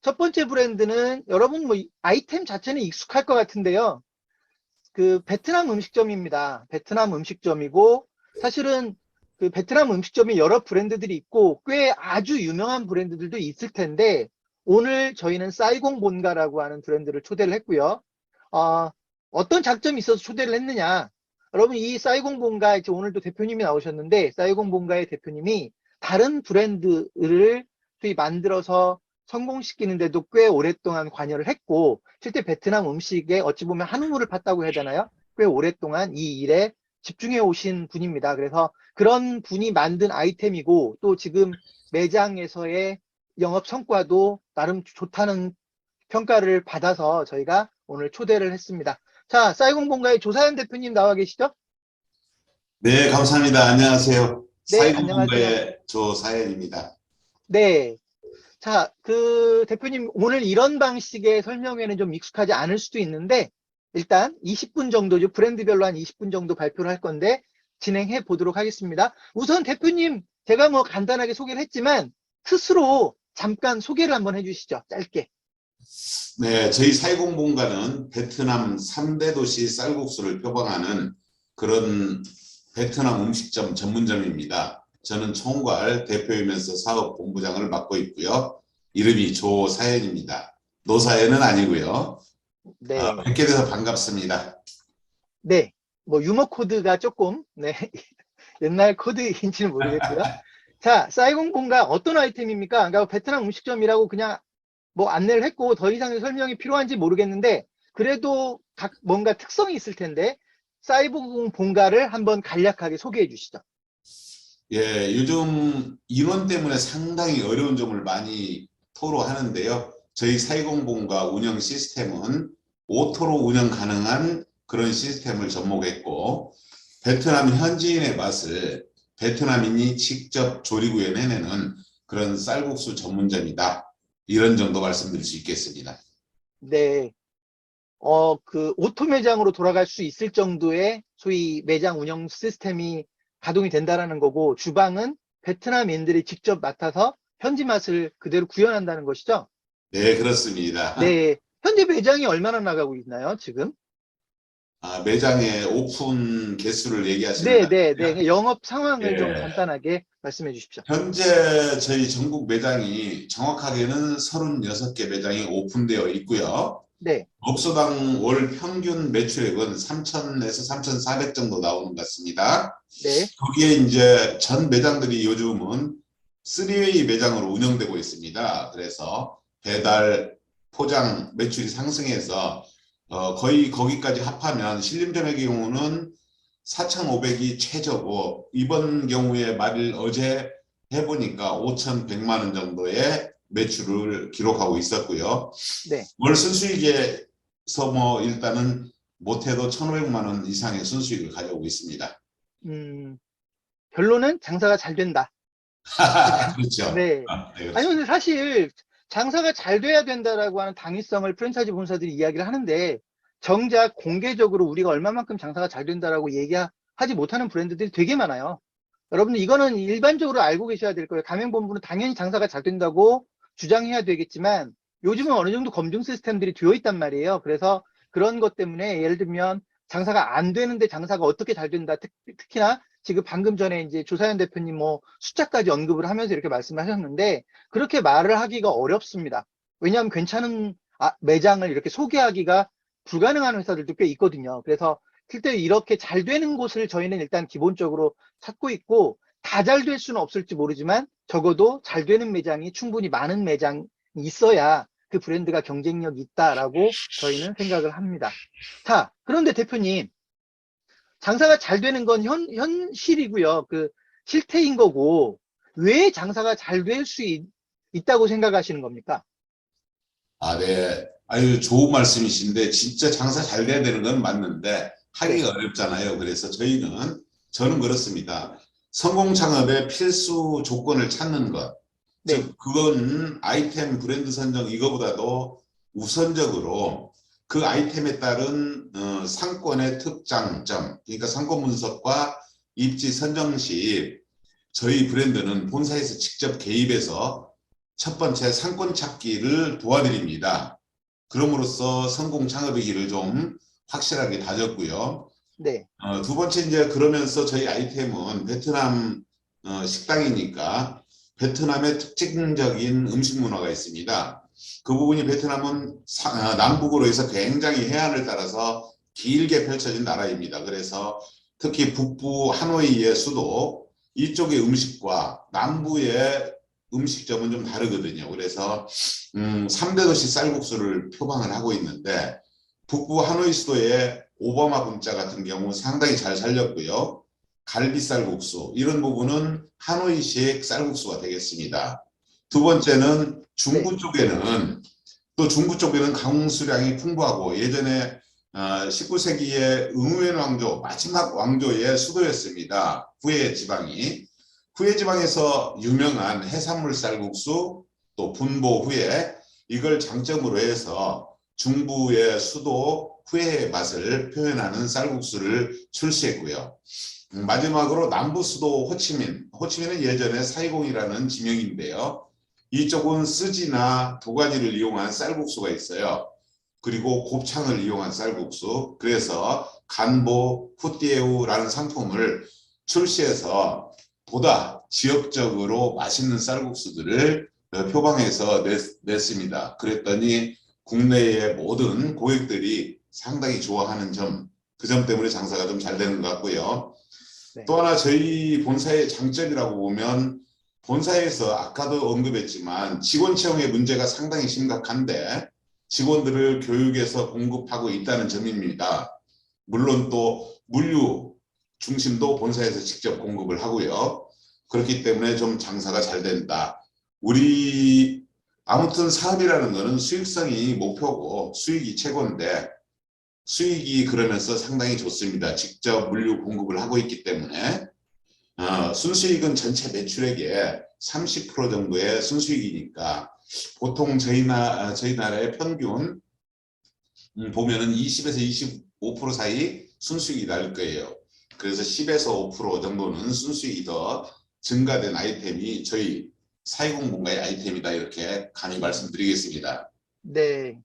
첫 번째 브랜드는 여러분 뭐 아이템 자체는 익숙할 것 같은데요. 그 베트남 음식점입니다. 베트남 음식점이고 사실은 그 베트남 음식점이 여러 브랜드들이 있고 꽤 아주 유명한 브랜드들도 있을 텐데 오늘 저희는 사이공 본가라고 하는 브랜드를 초대를 했고요. 어떤 장점이 있어서 초대를 했느냐? 여러분 이 사이공 본가 이제 오늘도 대표님이 나오셨는데 사이공 본가의 대표님이 다른 브랜드를 만들어서 성공시키는데도 꽤 오랫동안 관여를 했고 실제 베트남 음식에 어찌 보면 한 우물을 팠다고 해야 되나요? 꽤 오랫동안 이 일에 집중해 오신 분입니다. 그래서 그런 분이 만든 아이템이고 또 지금 매장에서의 영업 성과도 나름 좋다는 평가를 받아서 저희가 오늘 초대를 했습니다. 자, 사이공 본가의 조사연 대표님 나와 계시죠? 네, 감사합니다. 안녕하세요. 네, 안녕하세요. 사이공본가의 조사연입니다. 네. 자, 대표님, 오늘 이런 방식의 설명회는 좀 익숙하지 않을 수도 있는데, 일단 20분 정도죠. 브랜드별로 한 20분 정도 발표를 할 건데, 진행해 보도록 하겠습니다. 우선 대표님, 제가 뭐 간단하게 소개를 했지만, 스스로 잠깐 소개를 한번 해주시죠. 짧게. 네, 저희 사이공본가는 베트남 3대 도시 쌀국수를 표방하는 그런 베트남 음식점 전문점입니다. 저는 총괄 대표이면서 사업본부장을 맡고 있고요. 이름이 조사연입니다. 노사연은 아니고요. 네. 뵙게 돼서 반갑습니다. 네. 뭐 유머 코드가 조금, 네. 옛날 코드인지는 모르겠고요. 자, 사이공 본가 어떤 아이템입니까? 그러니까 베트남 음식점이라고 그냥 뭐 안내를 했고 더 이상의 설명이 필요한지 모르겠는데 그래도 각 뭔가 특성이 있을 텐데 사이공 본가를 한번 간략하게 소개해 주시죠. 예, 요즘 인원 때문에 상당히 어려운 점을 많이 토로하는데요. 저희 사이공본가 운영 시스템은 오토로 운영 가능한 그런 시스템을 접목했고 베트남 현지인의 맛을 베트남인이 직접 조리고 해내는 그런 쌀국수 전문점이다. 이런 정도 말씀드릴 수 있겠습니다. 네. 그 오토 매장으로 돌아갈 수 있을 정도의 소위 매장 운영 시스템이 가동이 된다라는 거고 주방은 베트남인들이 직접 맡아서 현지 맛을 그대로 구현한다는 것이죠. 네, 그렇습니다. 네. 현재 매장이 얼마나 나가고 있나요, 지금? 매장의 오픈 개수를 얘기하시는 것 네. 같아요. 영업 상황을 좀 예. 간단하게 말씀해 주십시오. 현재 저희 전국 매장이 정확하게는 36개 매장이 오픈되어 있고요. 네. 업소당 월 평균 매출액은 3,000에서 3,400 정도 나오는 것 같습니다. 네. 거기에 이제 전 매장들이 요즘은 3웨이 매장으로 운영되고 있습니다. 그래서 배달, 포장 매출이 상승해서 거의 거기까지 합하면 신림점의 경우는 4,500이 최저고 이번 경우에 말일 어제 해보니까 5,100만 원 정도의 매출을 기록하고 있었고요. 네. 월 순수익에서 뭐 일단은 못해도 1,500만 원 이상의 순수익을 가져오고 있습니다. 결론은 장사가 잘 된다. 그렇죠. 네. 네, 아니, 그렇죠. 근데 사실 장사가 잘 돼야 된다라고 하는 당위성을 프랜차이즈 본사들이 이야기를 하는데 정작 공개적으로 우리가 얼마만큼 장사가 잘 된다라고 얘기하지 못하는 브랜드들이 되게 많아요. 여러분들 이거는 일반적으로 알고 계셔야 될 거예요. 가맹본부는 당연히 장사가 잘 된다고 주장해야 되겠지만 요즘은 어느 정도 검증 시스템들이 되어 있단 말이에요. 그래서 그런 것 때문에 예를 들면 장사가 안 되는데 장사가 어떻게 잘 된다. 특히나 지금 방금 전에 이제 조사연 대표님 뭐 숫자까지 언급을 하면서 이렇게 말씀하셨는데 그렇게 말을 하기가 어렵습니다. 왜냐하면 괜찮은 매장을 이렇게 소개하기가 불가능한 회사들도 꽤 있거든요. 그래서 실제 이렇게 잘 되는 곳을 저희는 일단 기본적으로 찾고 있고 다 잘 될 수는 없을지 모르지만 적어도 잘 되는 매장이 충분히 많은 매장이 있어야 그 브랜드가 경쟁력이 있다라고 저희는 생각을 합니다. 자, 그런데 대표님, 장사가 잘 되는 건 현실이고요. 그 실태인 거고 왜 장사가 잘 될 수 있다고 생각하시는 겁니까? 네. 아유, 좋은 말씀이신데 진짜 장사 잘 돼야 되는 건 맞는데 네, 하기가 어렵잖아요. 그래서 저는 그렇습니다. 성공 창업의 필수 조건을 찾는 것. 네, 즉 그건 아이템 브랜드 선정 이거보다도 우선적으로 그 아이템에 따른 상권의 특장점, 그러니까 상권 분석과 입지 선정 시 저희 브랜드는 본사에서 직접 개입해서 첫 번째 상권 찾기를 도와드립니다. 그럼으로써 성공 창업의 길을 좀 확실하게 다졌고요. 네. 두 번째 이제 그러면서 저희 아이템은 베트남 식당이니까 베트남의 특징적인 음식 문화가 있습니다. 그 부분이 베트남은 남북으로 해서 굉장히 해안을 따라서 길게 펼쳐진 나라입니다. 그래서 특히 북부 하노이의 수도 이쪽의 음식과 남부의 음식점은 좀 다르거든요. 그래서 3대 도시 쌀국수를 표방을 하고 있는데 북부 하노이 수도의 오바마 분짜 같은 경우 상당히 잘 살렸고요. 갈비 쌀국수 이런 부분은 하노이식 쌀국수가 되겠습니다. 두 번째는 네. 중부 쪽에는 또 중부 쪽에는 강수량이 풍부하고 예전에 19세기의 응우엔 왕조 마지막 왕조의 수도였습니다. 후에 지방이. 후에 지방에서 유명한 해산물 쌀국수 또 분보 후에 이걸 장점으로 해서 중부의 수도 후의 맛을 표현하는 쌀국수를 출시했고요. 마지막으로 남부 수도 호치민. 호치민은 예전에 사이공이라는 지명인데요. 이쪽은 스지나 도가니를 이용한 쌀국수가 있어요. 그리고 곱창을 이용한 쌀국수. 그래서 간보 후띠에우라는 상품을 출시해서 보다 지역적으로 맛있는 쌀국수들을 표방해서 냈습니다. 그랬더니 국내의 모든 고객들이 상당히 좋아하는 점, 그 점 때문에 장사가 좀 잘 되는 것 같고요. 네. 또 하나 저희 본사의 장점이라고 보면 본사에서 아까도 언급했지만 직원 채용의 문제가 상당히 심각한데 직원들을 교육해서 공급하고 있다는 점입니다. 물론 또 물류 중심도 본사에서 직접 공급을 하고요. 그렇기 때문에 좀 장사가 잘 된다. 우리 아무튼 사업이라는 거는 수익성이 목표고 수익이 최고인데 수익이 그러면서 상당히 좋습니다. 직접 물류 공급을 하고 있기 때문에 순수익은 전체 매출액의 30% 정도의 순수익이니까 보통 저희 나라의 평균 보면은 20에서 25% 사이 순수익이 날 거예요. 그래서 10에서 5% 정도는 순수익이 더 증가된 아이템이 저희 사회공분과의 아이템이다 이렇게 감히 말씀드리겠습니다. 네.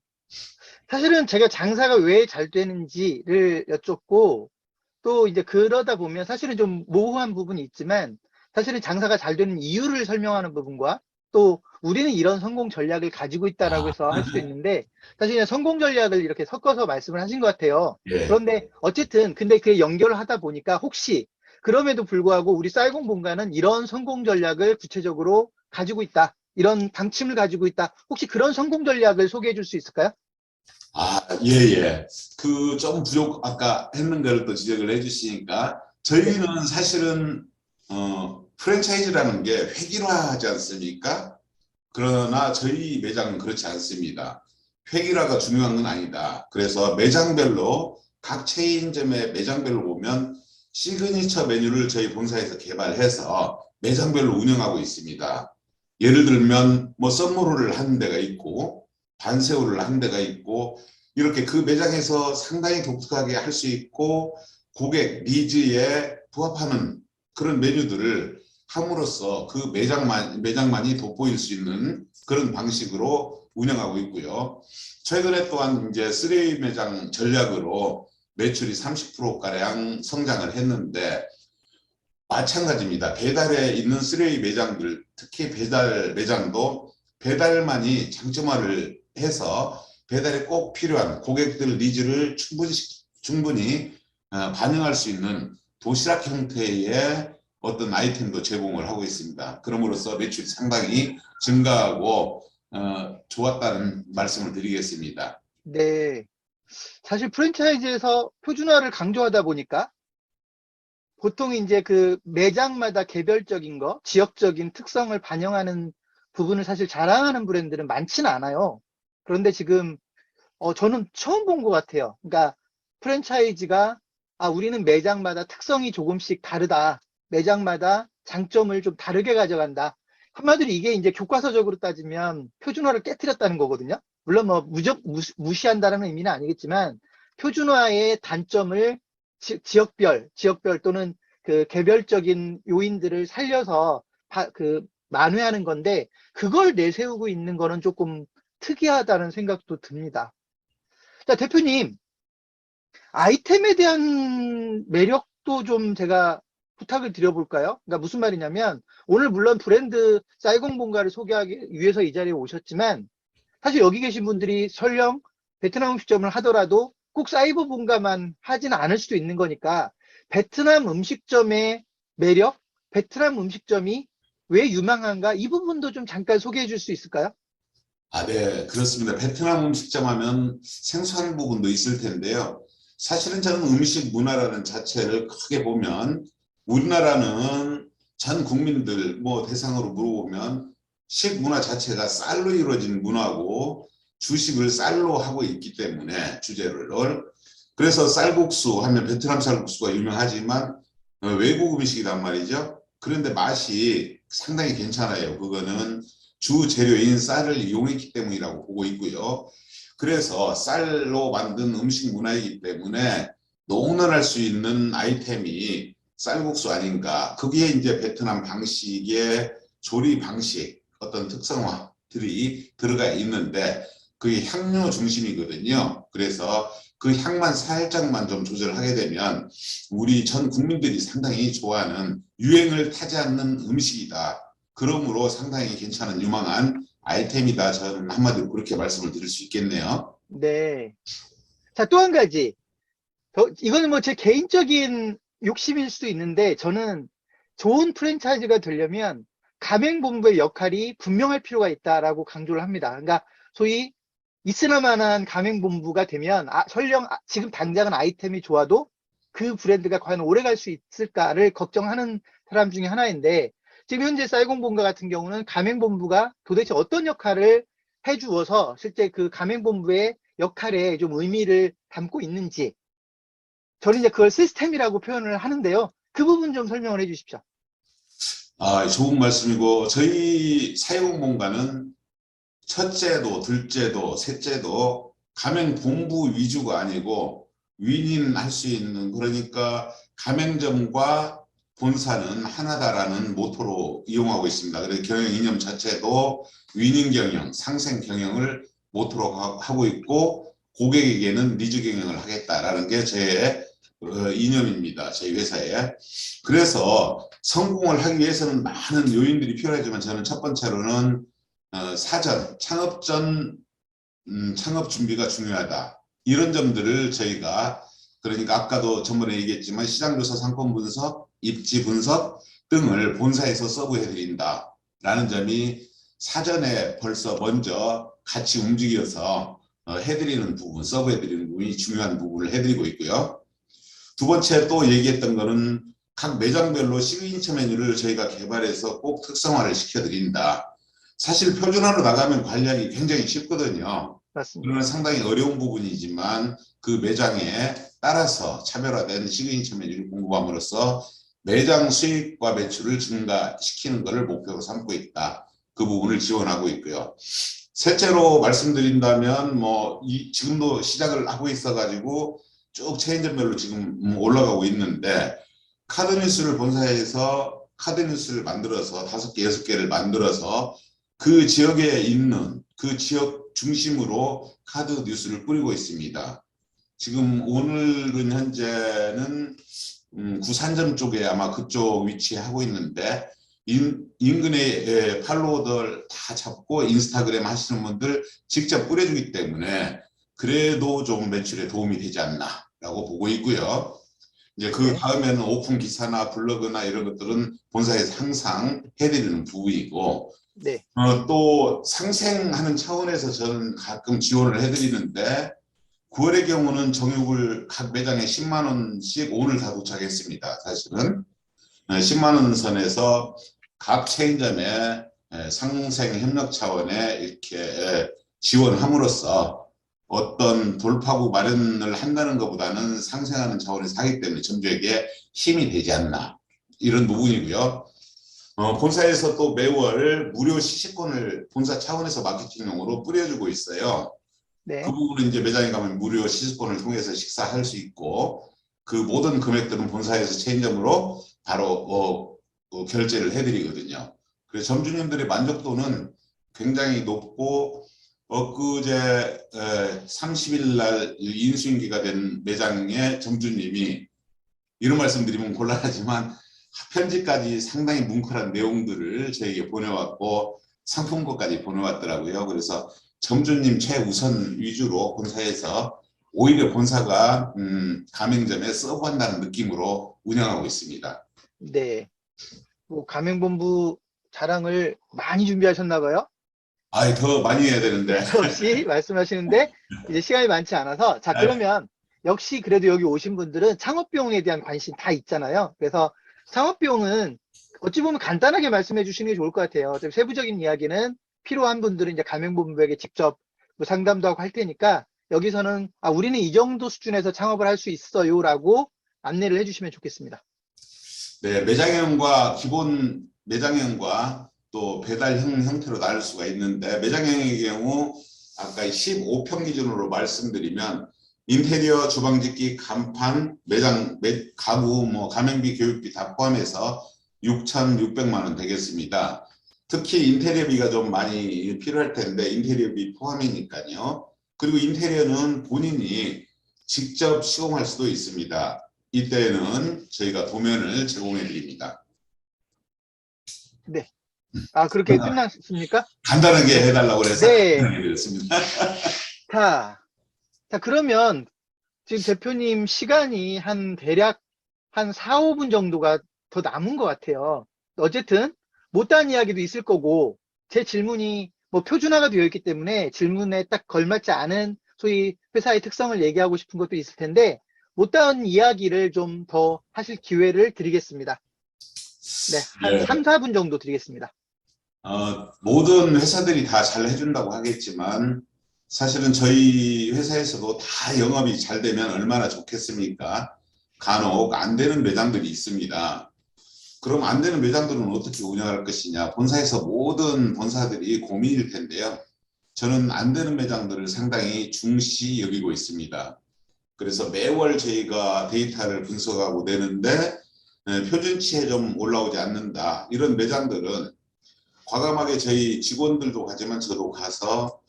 사실은 제가 장사가 왜 잘 되는지를 여쭙고 또 이제 그러다 보면 사실은 좀 모호한 부분이 있지만 사실은 장사가 잘 되는 이유를 설명하는 부분과 또 우리는 이런 성공 전략을 가지고 있다라고 아, 해서 할 수도 있는데 사실 그냥 성공 전략을 이렇게 섞어서 말씀을 하신 것 같아요. 예. 그런데 어쨌든 근데 그 연결을 하다 보니까 혹시 그럼에도 불구하고 우리 쌀공 본가는 이런 성공 전략을 구체적으로 가지고 있다. 이런 방침을 가지고 있다. 혹시 그런 성공 전략을 소개해 줄 수 있을까요? 예, 예. 그 좀 부족, 아까 했는 거를 또 지적을 해주시니까, 네. 저희는 사실은, 프랜차이즈라는 게 획일화하지 않습니까? 그러나 저희 매장은 그렇지 않습니다. 획일화가 중요한 건 아니다. 그래서 매장별로, 각 체인점의 매장별로 보면 시그니처 메뉴를 저희 본사에서 개발해서 매장별로 운영하고 있습니다. 예를 들면, 뭐, 썸머로를 하는 데가 있고, 반새우를 한 데가 있고 이렇게 그 매장에서 상당히 독특하게 할 수 있고 고객 니즈에 부합하는 그런 메뉴들을 함으로써 그 매장만이 돋보일 수 있는 그런 방식으로 운영하고 있고요. 최근에 또한 이제 3A 매장 전략으로 매출이 30%가량 성장을 했는데 마찬가지입니다. 배달에 있는 3A 매장들, 특히 배달 매장도 배달만이 장점화를 해서 배달에 꼭 필요한 고객들 니즈를 충분히 반영할 수 있는 도시락 형태의 어떤 아이템도 제공을 하고 있습니다. 그럼으로써 매출이 상당히 증가하고 좋았다는 말씀을 드리겠습니다. 네. 사실 프랜차이즈에서 표준화를 강조하다 보니까 보통 이제 그 매장마다 개별적인 거, 지역적인 특성을 반영하는 부분을 사실 자랑하는 브랜드는 많지는 않아요. 그런데 지금 저는 처음 본 것 같아요. 그러니까 프랜차이즈가 우리는 매장마다 특성이 조금씩 다르다. 매장마다 장점을 좀 다르게 가져간다. 한마디로 이게 이제 교과서적으로 따지면 표준화를 깨뜨렸다는 거거든요. 물론 뭐 무시한다는 의미는 아니겠지만 표준화의 단점을 지역별 또는 그 개별적인 요인들을 살려서 그 만회하는 건데 그걸 내세우고 있는 거는 조금 특이하다는 생각도 듭니다. 자, 대표님, 아이템에 대한 매력도 좀 제가 부탁을 드려볼까요? 그러니까 무슨 말이냐면 오늘 물론 브랜드 쌀공본가를 소개하기 위해서 이 자리에 오셨지만 사실 여기 계신 분들이 설령 베트남 음식점을 하더라도 꼭 사이버 본가만 하지는 않을 수도 있는 거니까 베트남 음식점의 매력, 베트남 음식점이 왜 유망한가 이 부분도 좀 잠깐 소개해 줄 수 있을까요? 아, 네, 그렇습니다. 베트남 음식점 하면 생소한 부분도 있을 텐데요. 사실은 저는 음식 문화라는 자체를 크게 보면 우리나라는 전 국민들 뭐 대상으로 물어보면 식문화 자체가 쌀로 이루어진 문화고 주식을 쌀로 하고 있기 때문에 주재료를 그래서 쌀국수 하면 베트남 쌀국수가 유명하지만 외국 음식이란 말이죠. 그런데 맛이 상당히 괜찮아요. 그거는 주 재료인 쌀을 이용했기 때문이라고 보고 있고요. 그래서 쌀로 만든 음식 문화이기 때문에 농런할 수 있는 아이템이 쌀국수 아닌가. 거기에 이제 베트남 방식의 조리 방식, 어떤 특성화들이 들어가 있는데 그게 향료 중심이거든요. 그래서 그 향만 살짝만 좀 조절하게 되면 우리 전 국민들이 상당히 좋아하는 유행을 타지 않는 음식이다. 그러므로 상당히 괜찮은 유망한 아이템이다. 저는 한마디로 그렇게 말씀을 드릴 수 있겠네요. 네. 자, 또 한 가지. 이거는 뭐 제 개인적인 욕심일 수도 있는데 저는 좋은 프랜차이즈가 되려면 가맹본부의 역할이 분명할 필요가 있다라고 강조를 합니다. 그러니까 소위 있으나마나한 가맹본부가 되면 설령 지금 당장은 아이템이 좋아도 그 브랜드가 과연 오래 갈 수 있을까를 걱정하는 사람 중에 하나인데 지금 현재 쌀공본가 같은 경우는 가맹본부가 도대체 어떤 역할을 해주어서 실제 그 가맹본부의 역할에 좀 의미를 담고 있는지 저는 이제 그걸 시스템이라고 표현을 하는데요. 그 부분 좀 설명을 해주십시오. 아, 좋은 말씀이고 저희 사회공헌가는 첫째도 둘째도 셋째도 가맹 본부 위주가 아니고 윈윈할 수 있는 그러니까 가맹점과 본사는 하나다라는 모토로 이용하고 있습니다. 그래서 경영 이념 자체도 윈윈 경영, 상생 경영을 모토로 하고 있고 고객에게는 리즈 경영을 하겠다라는 게 제 이념입니다. 저희 회사에. 그래서 성공을 하기 위해서는 많은 요인들이 필요하지만 저는 첫 번째로는 사전, 창업 전 창업 준비가 중요하다. 이런 점들을 저희가 그러니까 아까도 전번에 얘기했지만 시장조사, 상권 분석, 입지 분석 등을 본사에서 서브해 드린다. 라는 점이 사전에 벌써 먼저 같이 움직여서 해드리는 부분, 서브해 드리는 부분이 중요한 부분을 해드리고 있고요. 두 번째 또 얘기했던 거는 각 매장별로 시그니처 메뉴를 저희가 개발해서 꼭 특성화를 시켜드린다. 사실 표준화로 나가면 관리하기 굉장히 쉽거든요. 그러나 맞습니다. 상당히 어려운 부분이지만 그 매장에 따라서 차별화된 시그니처 메뉴를 공급함으로써 매장 수익과 매출을 증가시키는 것을 목표로 삼고 있다. 그 부분을 지원하고 있고요. 셋째로 말씀드린다면 지금도 시작을 하고 있어가지고 쭉 체인점별로 지금 올라가고 있는데 카드뉴스를 본사에서 카드뉴스를 만들어서 5개, 6개를 만들어서 그 지역에 있는 그 지역 중심으로 카드 뉴스를 뿌리고 있습니다. 지금 오늘은 현재는 구산점 쪽에 아마 그쪽 위치에 하고 있는데 인근의 팔로워들 다 잡고 인스타그램 하시는 분들 직접 뿌려주기 때문에 그래도 좀 매출에 도움이 되지 않나라고 보고 있고요. 이제 그 네. 다음에는 오픈 기사나 블로그나 이런 것들은 본사에서 항상 해드리는 부분이고 네. 또 상생하는 차원에서 저는 가끔 지원을 해드리는데 9월의 경우는 정육을 각 매장에 10만 원씩 오늘 다 도착했습니다. 사실은 10만 원 선에서 각 체인점에 상생 협력 차원에 이렇게 지원함으로써 어떤 돌파구 마련을 한다는 것보다는 상생하는 차원에서 하기 때문에 점주에게 힘이 되지 않나 이런 부분이고요. 본사에서 또 매월 무료 시식권을 본사 차원에서 마케팅용으로 뿌려주고 있어요. 그 네. 부분은 이제 매장에 가면 무료 시식권을 통해서 식사할 수 있고 그 모든 금액들은 본사에서 체인점으로 바로 결제를 해드리거든요. 그래서 점주님들의 만족도는 굉장히 높고 엊그제 30일 날 인수인계가 된 매장의 점주님이 이런 말씀드리면 곤란하지만 편지까지 상당히 뭉클한 내용들을 저에게 보내왔고 상품권까지 보내왔더라고요. 그래서 점주님 최우선 위주로 본사에서 오히려 본사가 가맹점에 서브한다는 느낌으로 운영하고 있습니다. 네. 뭐 가맹본부 자랑을 많이 준비하셨나 봐요. 아, 더 많이 해야 되는데. 없이 말씀하시는데 이제 시간이 많지 않아서 자 그러면 역시 그래도 여기 오신 분들은 창업비용에 대한 관심 다 있잖아요. 그래서 창업비용은 어찌 보면 간단하게 말씀해 주시는 게 좋을 것 같아요. 좀 세부적인 이야기는 필요한 분들은 이제 가맹본부에게 직접 뭐 상담도 하고 할 테니까 여기서는 우리는 이 정도 수준에서 창업을 할 수 있어요라고 안내를 해주시면 좋겠습니다. 네, 매장형과 기본 매장형과 또 배달형 형태로 나눌 수가 있는데 매장형의 경우 아까 15평 기준으로 말씀드리면 인테리어, 주방짓기, 간판, 가구, 뭐 가맹비, 교육비 다 포함해서 6,600만 원 되겠습니다. 특히 인테리어비가 좀 많이 필요할 텐데 인테리어비 포함이니까요. 그리고 인테리어는 본인이 직접 시공할 수도 있습니다. 이때는 저희가 도면을 제공해 드립니다. 네. 그렇게 끝났습니까? 간단하게 해달라고 해서 네. 간단하게 드렸습니다. 자, 그러면 지금 대표님 시간이 대략 한 4, 5분 정도가 더 남은 것 같아요. 어쨌든 못다한 이야기도 있을 거고 제 질문이 뭐 표준화가 되어 있기 때문에 질문에 딱 걸맞지 않은 소위 회사의 특성을 얘기하고 싶은 것도 있을 텐데 못다한 이야기를 좀 더 하실 기회를 드리겠습니다. 네, 한 네. 3, 4분 정도 드리겠습니다. 모든 회사들이 다 잘 해준다고 하겠지만 사실은 저희 회사에서도 다 영업이 잘 되면 얼마나 좋겠습니까? 간혹 안 되는 매장들이 있습니다. 그럼 안 되는 매장들은 어떻게 운영할 것이냐? 본사에서 모든 본사들이 고민일 텐데요. 저는 안 되는 매장들을 상당히 중시 여기고 있습니다. 그래서 매월 저희가 데이터를 분석하고 내는데 표준치에 좀 올라오지 않는다. 이런 매장들은 과감하게 저희 직원들도 가지만 저도 가서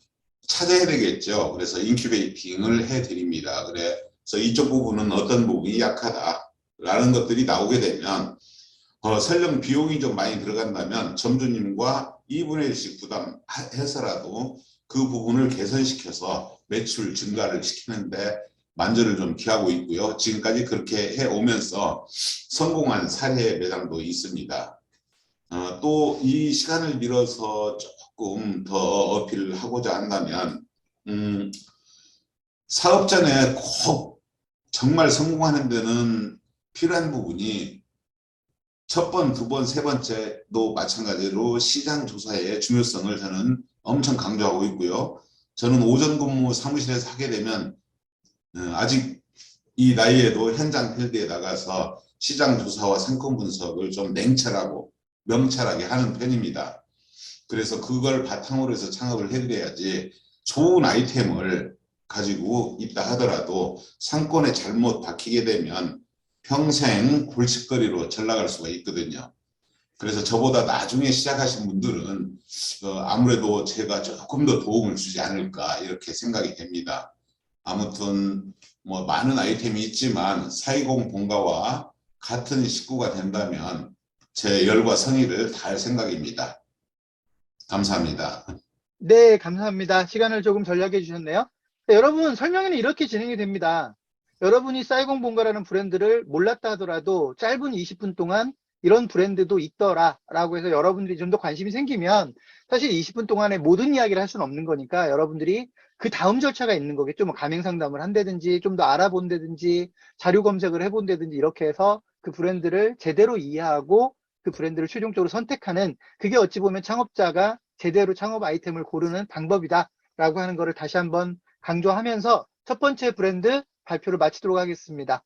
찾아야 되겠죠. 그래서 인큐베이팅을 해드립니다. 그래서 이쪽 부분은 어떤 부분이 약하다라는 것들이 나오게 되면 설령 비용이 좀 많이 들어간다면 점주님과 2분의 1씩 부담해서라도 그 부분을 개선시켜서 매출 증가를 시키는데 만전을 좀 기하고 있고요. 지금까지 그렇게 해오면서 성공한 사례 매장도 있습니다. 또 이 시간을 빌어서 조금 더 어필을 하고자 한다면 사업 전에 꼭 정말 성공하는 데는 필요한 부분이 첫 번, 두 번, 세 번째도 마찬가지로 시장 조사의 중요성을 저는 엄청 강조하고 있고요. 저는 오전 근무 사무실에서 하게 되면 아직 이 나이에도 현장 필드에 나가서 시장 조사와 상권 분석을 좀 냉철하고 명철하게 하는 편입니다. 그래서 그걸 바탕으로 해서 창업을 해드려야지 좋은 아이템을 가지고 있다 하더라도 상권에 잘못 박히게 되면 평생 골칫거리로 전락할 수가 있거든요. 그래서 저보다 나중에 시작하신 분들은 아무래도 제가 조금 더 도움을 주지 않을까 이렇게 생각이 됩니다. 아무튼 뭐 많은 아이템이 있지만 420 본가와 같은 식구가 된다면 제 열과 성의를 다할 생각입니다. 감사합니다. 네, 감사합니다. 시간을 조금 절약해 주셨네요. 네, 여러분, 설명회는 이렇게 진행이 됩니다. 여러분이 사이공 본가라는 브랜드를 몰랐다 하더라도 짧은 20분 동안 이런 브랜드도 있더라 라고 해서 여러분들이 좀 더 관심이 생기면 사실 20분 동안에 모든 이야기를 할 수는 없는 거니까 여러분들이 그 다음 절차가 있는 거겠죠. 뭐 가맹 상담을 한다든지 좀 더 알아본다든지 자료 검색을 해본다든지 이렇게 해서 그 브랜드를 제대로 이해하고 그 브랜드를 최종적으로 선택하는 그게 어찌 보면 창업자가 제대로 창업 아이템을 고르는 방법이다라고 하는 것을 다시 한번 강조하면서 첫 번째 브랜드 발표를 마치도록 하겠습니다.